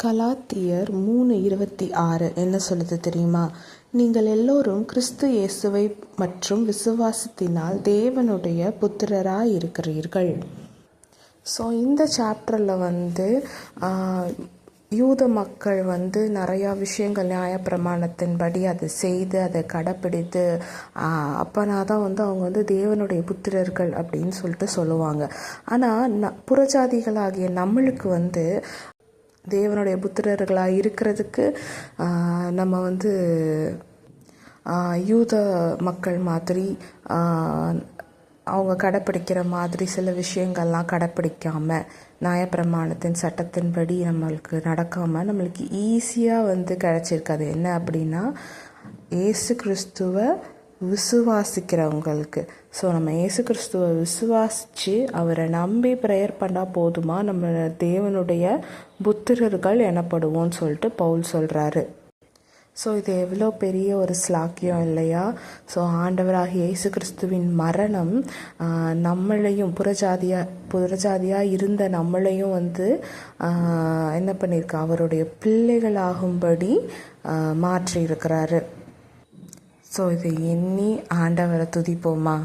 கலாத்தியர் 3:26 என்ன சொல்லுது தெரியுமா? நீங்கள் எல்லோரும் கிறிஸ்து இயேசுவை மற்றும் விசுவாசத்தினால் தேவனுடைய புத்திரராய் இருக்கிறீர்கள். ஸோ இந்த சாப்டரில் யூத மக்கள் நிறையா விஷயங்கள் நியாயப்பிரமாணத்தின்படி அதை செய்து அதை கடைப்பிடித்து அப்போனா தான் அவங்க தேவனுடைய புத்திரர்கள் அப்படின்னு சொல்லிட்டு சொல்லுவாங்க. ஆனால் புறஜாதிகளாகிய நம்மளுக்கு தேவனுடைய புத்திரர்களாக இருக்கிறதுக்கு நம்ம யூத மக்கள் மாதிரி அவங்க கடைப்பிடிக்கிற மாதிரி சில விஷயங்கள்லாம் கடைப்பிடிக்காமல் நியாயப்பிரமாணத்தின் சட்டத்தின்படி நம்மளுக்கு நடக்காமல் நம்மளுக்கு ஈஸியாக கிடச்சிருக்காது. என்ன அப்படின்னா ஏசு கிறிஸ்துவை விசுவாசிக்கிறவங்களுக்கு. ஸோ நம்ம ஏசு கிறிஸ்துவை விசுவாசித்து அவரை நம்பி ப்ரேயர் பண்ணால் போதுமா நம்ம தேவனுடைய புத்திரர்கள் எனப்படுவோம்னு சொல்லிட்டு பவுல் சொல்கிறாரு. ஸோ இது எவ்வளோ பெரிய ஒரு ஸ்லாக்கியம் இல்லையா? ஸோ ஆண்டவராகிய இயேசு கிறிஸ்துவின் மரணம் நம்மளையும் புறஜாதியாக இருந்த நம்மளையும் என்ன பண்ணியிருக்கு, அவருடைய பிள்ளைகளாகும்படி மாற்றி இருக்கிறாரு. ஸோ இதை எண்ணி ஆண்டவரை துதிப்போமா?